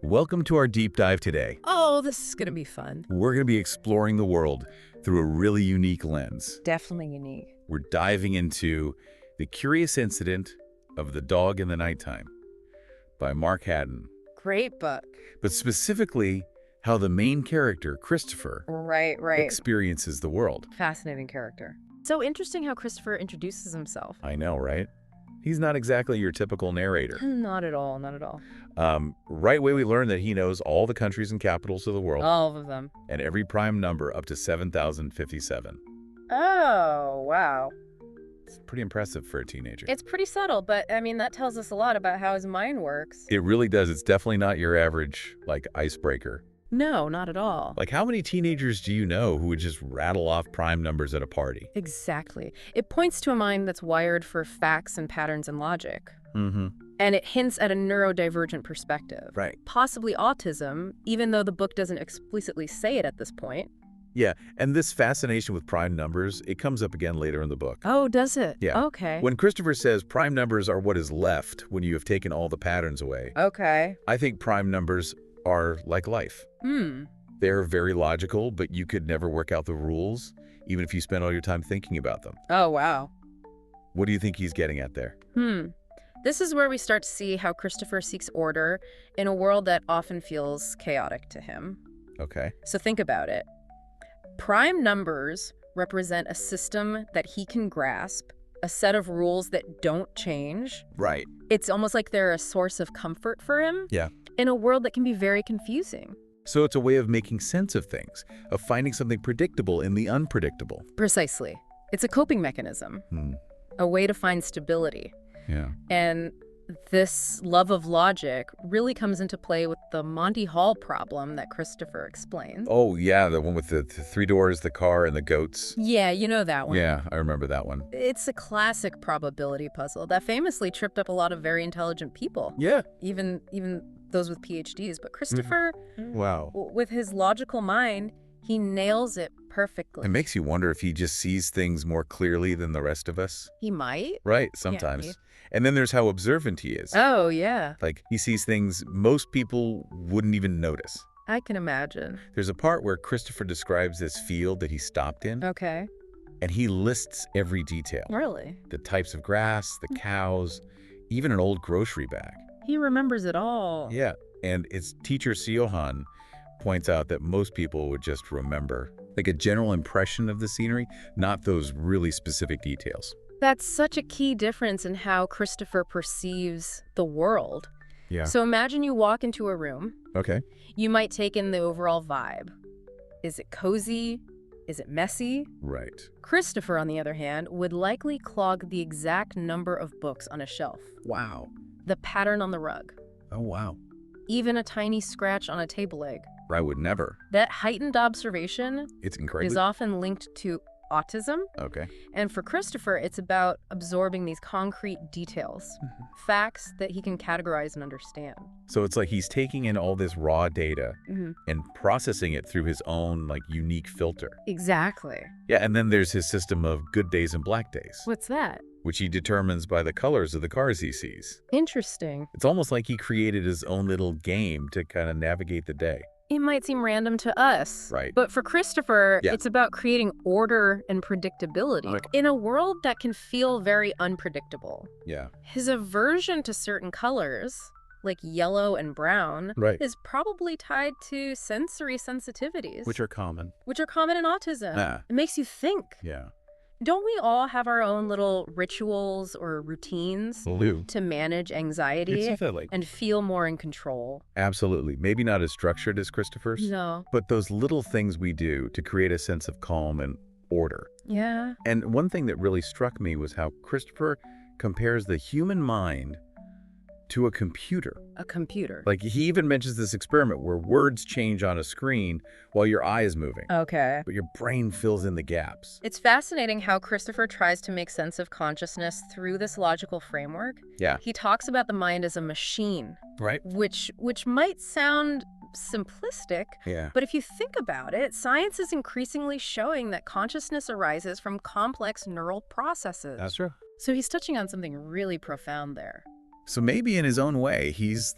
Welcome to our deep dive today. Oh, this is going to be fun. We're going to be exploring the world through a really unique lens. Definitely unique. We're diving into The Curious Incident of the Dog in the Nighttime by Mark Haddon. Great book. But specifically, how the main character, Christopher, Right. experiences the world. Fascinating character. So interesting how Christopher introduces himself. I know, right? He's not exactly your typical narrator. Not at all, not at all. Right away, we learn that he knows all the countries and capitals of the world. All of them. And every prime number up to 7,057. Oh, wow. It's pretty impressive for a teenager. It's pretty subtle, but I mean, that tells us a lot about how his mind works. It really does. It's definitely not your average, icebreaker. No, not at all. How many teenagers do you know who would just rattle off prime numbers at a party? Exactly. It points to a mind that's wired for facts and patterns and logic. Mm-hmm. And it hints at a neurodivergent perspective. Right. Possibly autism, even though the book doesn't explicitly say it at this point. Yeah, and this fascination with prime numbers, it comes up again later in the book. Oh, does it? Yeah. Okay. When Christopher says prime numbers are what is left when you have taken all the patterns away, Okay. I think prime numbers are like life. They're very logical, but you could never work out the rules, even if you spend all your time thinking about them. Oh, wow. What do you think he's getting at there? This is where we start to see how Christopher seeks order in a world that often feels chaotic to him. Okay. So think about it. Prime numbers represent a system that he can grasp, a set of rules that don't change. Right. It's almost like they're a source of comfort for him. Yeah. In a world that can be very confusing. So it's a way of making sense of things, of finding something predictable in the unpredictable. Precisely. It's a coping mechanism, a way to find stability. Yeah. And this love of logic really comes into play with the Monty Hall problem that Christopher explains. Oh, yeah, the one with the three doors, the car, and the goats. Yeah, you know that one. Yeah, I remember that one. It's a classic probability puzzle that famously tripped up a lot of very intelligent people. Yeah. Even those with PhDs. But Christopher, Wow. with his logical mind, he nails it perfectly. It makes you wonder if he just sees things more clearly than the rest of us. He might. Right, sometimes. Yeah, And then there's how observant he is. Oh, yeah. He sees things most people wouldn't even notice. I can imagine. There's a part where Christopher describes this field that he stopped in, Okay. and he lists every detail. Really? The types of grass, the cows, even an old grocery bag. He remembers it all. Yeah, and its teacher, Siohan, points out that most people would just remember, a general impression of the scenery, not those really specific details. That's such a key difference in how Christopher perceives the world. Yeah. So imagine you walk into a room. Okay. You might take in the overall vibe. Is it cozy? Is it messy? Right. Christopher, on the other hand, would likely clog the exact number of books on a shelf, Wow. the pattern on the rug, Oh, wow. even a tiny scratch on a table leg. I would never. That heightened observation It's incredible. is often linked to autism. Okay. And for Christopher, it's about absorbing these concrete details, facts that he can categorize and understand. So it's like he's taking in all this raw data and processing it through his own, unique filter. Exactly. Yeah, and then there's his system of good days and black days, What's that? which he determines by the colors of the cars he sees. Interesting. It's almost like he created his own little game to kind of navigate the day. It might seem random to us, Right. but for Christopher, Yeah. it's about creating order and predictability Okay. in a world that can feel very unpredictable. Yeah. His aversion to certain colors, like yellow and brown, Right. is probably tied to sensory sensitivities, Which are common. which are common in autism. Ah. It makes you think. Yeah. Don't we all have our own little rituals or routines Lou. to manage anxiety and feel more in control? Absolutely. Maybe not as structured as Christopher's, No. but those little things we do to create a sense of calm and order. Yeah. And one thing that really struck me was how Christopher compares the human mind to a computer. A computer. He even mentions this experiment where words change on a screen while your eye is moving, Okay. but your brain fills in the gaps. It's fascinating how Christopher tries to make sense of consciousness through this logical framework. Yeah. He talks about the mind as a machine, Right? which might sound simplistic, Yeah. but if you think about it, science is increasingly showing that consciousness arises from complex neural processes. That's true. So he's touching on something really profound there. So maybe in his own way, he's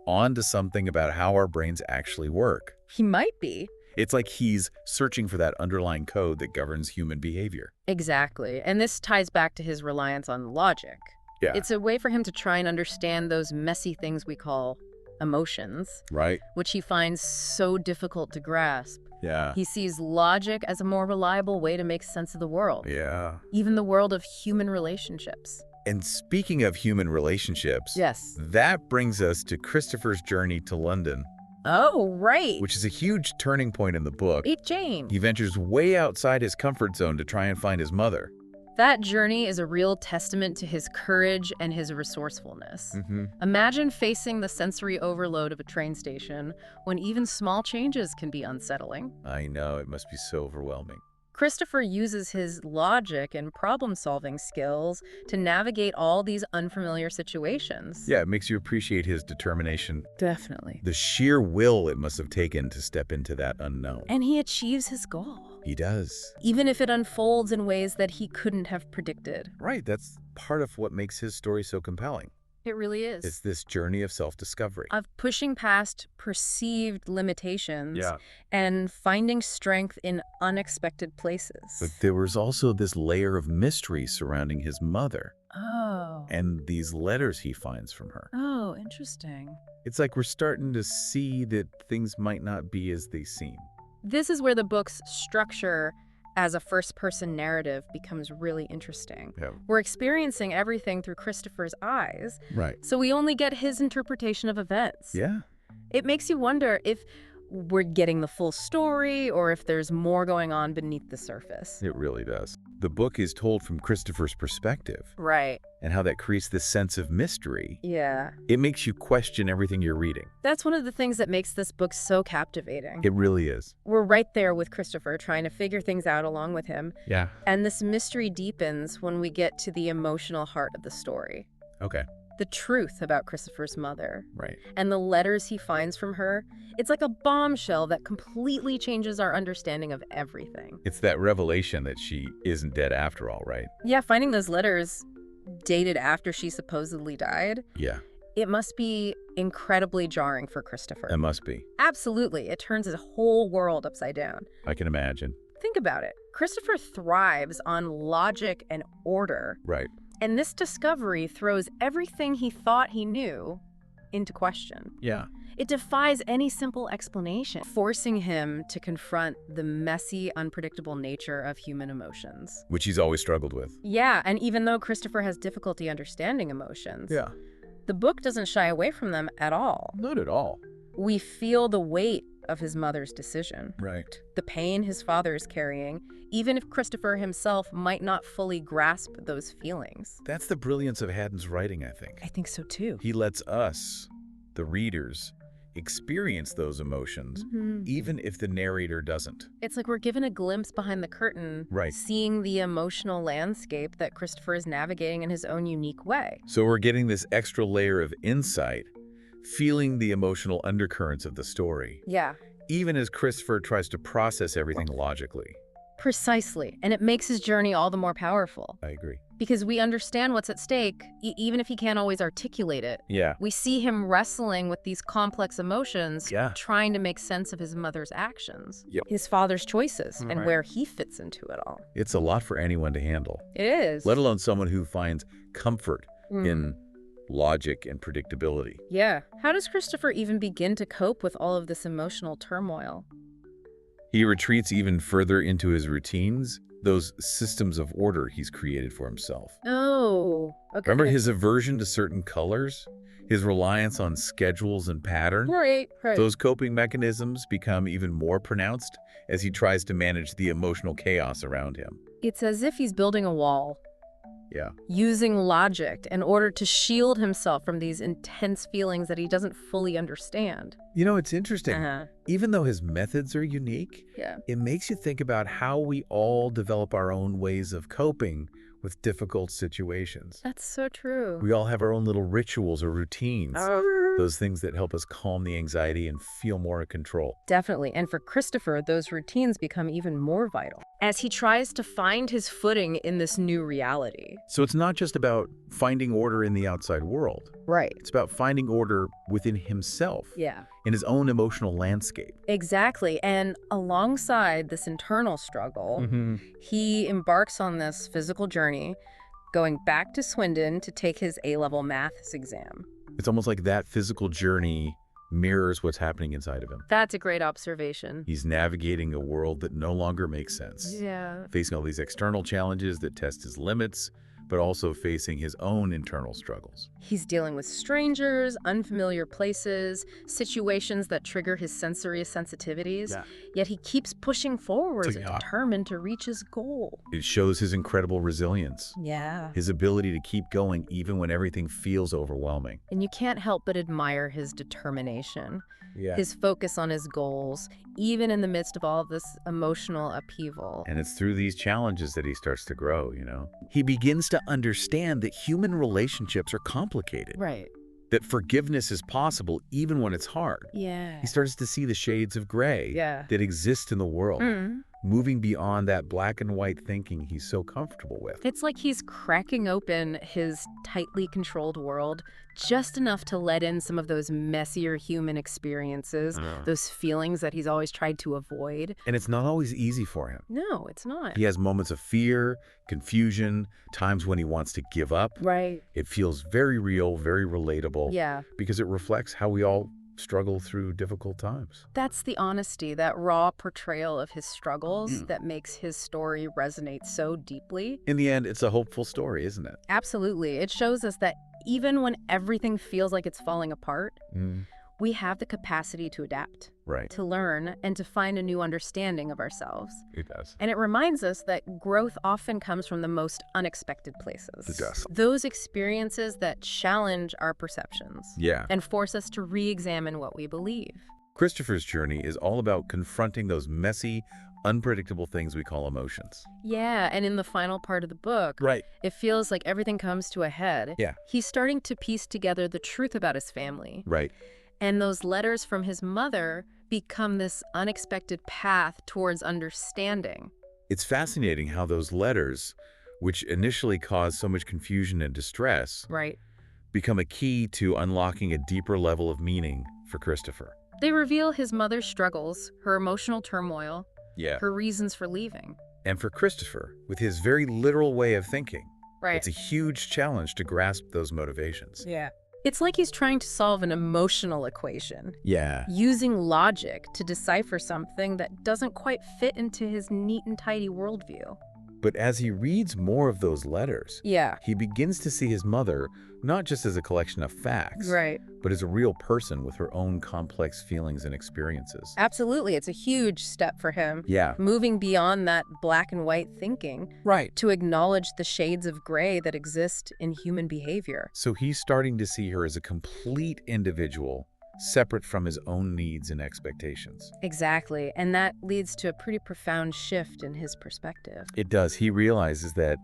onto something about how our brains actually work. He might be. It's like he's searching for that underlying code that governs human behavior. Exactly. And this ties back to his reliance on logic. Yeah. It's a way for him to try and understand those messy things we call emotions, Right? which he finds so difficult to grasp. Yeah. He sees logic as a more reliable way to make sense of the world, Yeah. even the world of human relationships. And speaking of human relationships, Yes. that brings us to Christopher's journey to London, Oh, right. which is a huge turning point in the book. Meet Jane. He ventures way outside his comfort zone to try and find his mother. That journey is a real testament to his courage and his resourcefulness. Imagine facing the sensory overload of a train station when even small changes can be unsettling. I know, it must be so overwhelming. Christopher uses his logic and problem-solving skills to navigate all these unfamiliar situations. Yeah, it makes you appreciate his determination, Definitely. the sheer will it must have taken to step into that unknown. And he achieves his goal, He does. even if it unfolds in ways that he couldn't have predicted. Right, that's part of what makes his story so compelling. It really is. It's this journey of self-discovery. Of pushing past perceived limitations Yeah. and finding strength in unexpected places. But there was also this layer of mystery surrounding his mother Oh. and these letters he finds from her. Oh, interesting. It's like we're starting to see that things might not be as they seem. This is where the book's structure as a first-person narrative becomes really interesting. Yeah. We're experiencing everything through Christopher's eyes, Right. so we only get his interpretation of events. Yeah. It makes you wonder if we're getting the full story or if there's more going on beneath the surface. It really does. The book is told from Christopher's perspective, Right. and how that creates this sense of mystery. Yeah. It makes you question everything you're reading. That's one of the things that makes this book so captivating. It really is. We're right there with Christopher, trying to figure things out along with him. Yeah. And this mystery deepens when we get to the emotional heart of the story. Okay. The truth about Christopher's mother Right. and the letters he finds from her. It's like a bombshell that completely changes our understanding of everything. It's that revelation that she isn't dead after all, right? Yeah, finding those letters dated after she supposedly died, Yeah. it must be incredibly jarring for Christopher. It must be. Absolutely. It turns his whole world upside down. I can imagine. Think about it. Christopher thrives on logic and order, Right. and this discovery throws everything he thought he knew into question. Yeah. It defies any simple explanation, forcing him to confront the messy, unpredictable nature of human emotions. Which he's always struggled with. Yeah, and even though Christopher has difficulty understanding emotions, Yeah. the book doesn't shy away from them at all. Not at all. We feel the weight of his mother's decision, Right. the pain his father is carrying, even if Christopher himself might not fully grasp those feelings. That's the brilliance of Haddon's writing, I think. I think so too. He lets us, the readers, experience those emotions, even if the narrator doesn't. It's like we're given a glimpse behind the curtain, Right. seeing the emotional landscape that Christopher is navigating in his own unique way. So we're getting this extra layer of insight, feeling the emotional undercurrents of the story, Yeah, even as Christopher tries to process everything logically. precisely. And it makes his journey all the more powerful I agree. because we understand what's at stake, even if he can't always articulate it. Yeah. We see him wrestling with these complex emotions, Yeah. trying to make sense of his mother's actions, Yep. his father's choices, and Right. where he fits into it all. It's a lot for anyone to handle, It is. let alone someone who finds comfort Mm. in logic and predictability. Yeah. How does Christopher even begin to cope with all of this emotional turmoil? He retreats even further into his routines, those systems of order he's created for himself. Oh, okay. Remember his aversion to certain colors? His reliance on schedules and pattern? Right. Those coping mechanisms become even more pronounced as he tries to manage the emotional chaos around him. It's as if he's building a wall, Yeah. using logic in order to shield himself from these intense feelings that he doesn't fully understand. You know, it's interesting. Uh-huh. Even though his methods are unique, Yeah. it makes you think about how we all develop our own ways of coping with difficult situations. That's so true. We all have our own little rituals or routines. Those things that help us calm the anxiety and feel more in control. Definitely. And for Christopher, those routines become even more vital as he tries to find his footing in this new reality. So it's not just about finding order in the outside world. Right. It's about finding order within himself. Yeah. In his own emotional landscape. Exactly. And alongside this internal struggle, he embarks on this physical journey, going back to Swindon to take his A-level maths exam. It's almost like that physical journey mirrors what's happening inside of him. That's a great observation. He's navigating a world that no longer makes sense. Yeah. Facing all these external challenges that test his limits, but also facing his own internal struggles. He's dealing with strangers, unfamiliar places, situations that trigger his sensory sensitivities, yet he keeps pushing forward, determined to reach his goal. It shows his incredible resilience. Yeah. His ability to keep going even when everything feels overwhelming. And you can't help but admire his determination. His focus on his goals, even in the midst of all of this emotional upheaval. And it's through these challenges that he starts to grow, you know? He begins to understand that human relationships are complicated. Right. That forgiveness is possible even when it's hard. Yeah. He starts to see the shades of gray that exist in the world, moving beyond that black and white thinking he's so comfortable with. It's like he's cracking open his tightly controlled world just enough to let in some of those messier human experiences, those feelings that he's always tried to avoid. And it's not always easy for him. No, it's not. He has moments of fear, confusion, times when he wants to give up. Right. It feels very real, very relatable. Yeah. Because it reflects how we all struggle through difficult times. That's the honesty, that raw portrayal of his struggles that makes his story resonate so deeply. In the end, it's a hopeful story, isn't it? Absolutely. It shows us that even when everything feels like it's falling apart, we have the capacity to adapt, to learn, and to find a new understanding of ourselves. It does. And it reminds us that growth often comes from the most unexpected places. It does. Those experiences that challenge our perceptions. Yeah. And force us to re-examine what we believe. Christopher's journey is all about confronting those messy, unpredictable things we call emotions. Yeah, and in the final part of the book, it feels like everything comes to a head. Yeah. He's starting to piece together the truth about his family. Right. And those letters from his mother become this unexpected path towards understanding. It's fascinating how those letters, which initially caused so much confusion and distress, become a key to unlocking a deeper level of meaning for Christopher. They reveal his mother's struggles, her emotional turmoil, Yeah. her reasons for leaving. And for Christopher, with his very literal way of thinking, Right. it's a huge challenge to grasp those motivations. Yeah. It's like he's trying to solve an emotional equation, Yeah. using logic to decipher something that doesn't quite fit into his neat and tidy worldview. But as he reads more of those letters, Yeah. he begins to see his mother not just as a collection of facts, Right. but as a real person with her own complex feelings and experiences. Absolutely. It's a huge step for him. Yeah. Moving beyond that black and white thinking Right. to acknowledge the shades of gray that exist in human behavior. So he's starting to see her as a complete individual, separate from his own needs and expectations. Exactly. And that leads to a pretty profound shift in his perspective. It does. He realizes that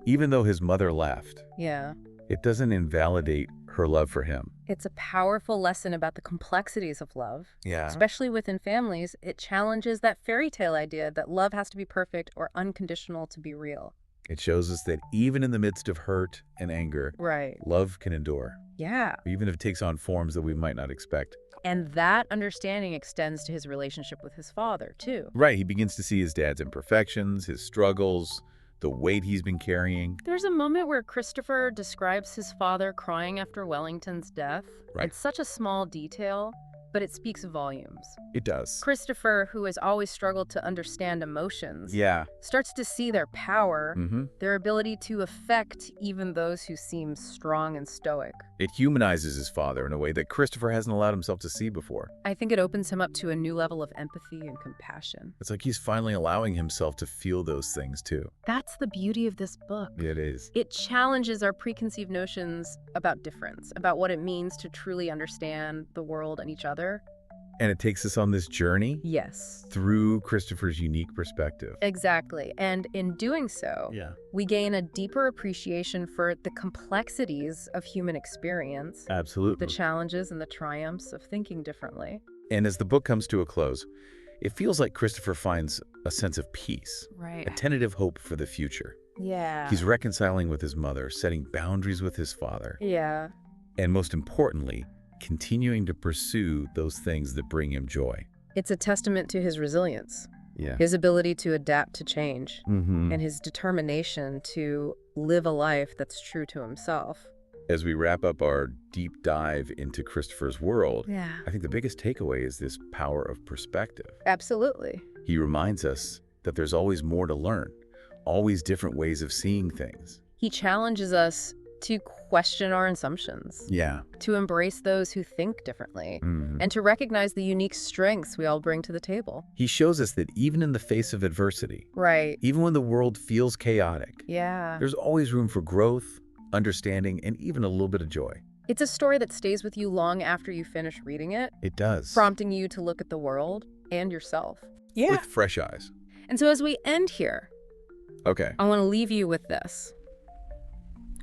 even though his mother left, Yeah. it doesn't invalidate her love for him. It's a powerful lesson about the complexities of love. Yeah. Especially within families, it challenges that fairy tale idea that love has to be perfect or unconditional to be real. It shows us that even in the midst of hurt and anger, Right. love can endure, Yeah. even if it takes on forms that we might not expect. And that understanding extends to his relationship with his father, too. Right. He begins to see his dad's imperfections, his struggles, the weight he's been carrying. There's a moment where Christopher describes his father crying after Wellington's death. Right. It's such a small detail, but it speaks volumes. It does. Christopher, who has always struggled to understand emotions, Yeah. starts to see their power, Mm-hmm. their ability to affect even those who seem strong and stoic. It humanizes his father in a way that Christopher hasn't allowed himself to see before. I think it opens him up to a new level of empathy and compassion. It's like he's finally allowing himself to feel those things too. That's the beauty of this book. It is. It challenges our preconceived notions about difference, about what it means to truly understand the world and each other. And it takes us on this journey Yes. through Christopher's unique perspective. Exactly. And in doing so, we gain a deeper appreciation for the complexities of human experience, Absolutely. the challenges and the triumphs of thinking differently. And as the book comes to a close, it feels like Christopher finds a sense of peace, Right. a tentative hope for the future. Yeah. He's reconciling with his mother, setting boundaries with his father, Yeah. and most importantly, continuing to pursue those things that bring him joy. It's a testament to his resilience, Yeah. his ability to adapt to change, Mm-hmm. and his determination to live a life that's true to himself. As we wrap up our deep dive into Christopher's world, Yeah. I think the biggest takeaway is this power of perspective. Absolutely. He reminds us that there's always more to learn, always different ways of seeing things. He challenges us to question our assumptions, Yeah. to embrace those who think differently, Mm-hmm. and to recognize the unique strengths we all bring to the table. He shows us that even in the face of adversity, Right. even when the world feels chaotic, Yeah. there's always room for growth, understanding, and even a little bit of joy. It's a story that stays with you long after you finish reading it, It does. prompting you to look at the world and yourself. With fresh eyes. And so as we end here, Okay. I want to leave you with this.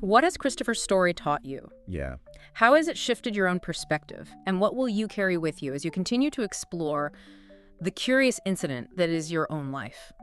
What has Christopher's story taught you? Yeah. How has it shifted your own perspective? And what will you carry with you as you continue to explore the curious incident that is your own life?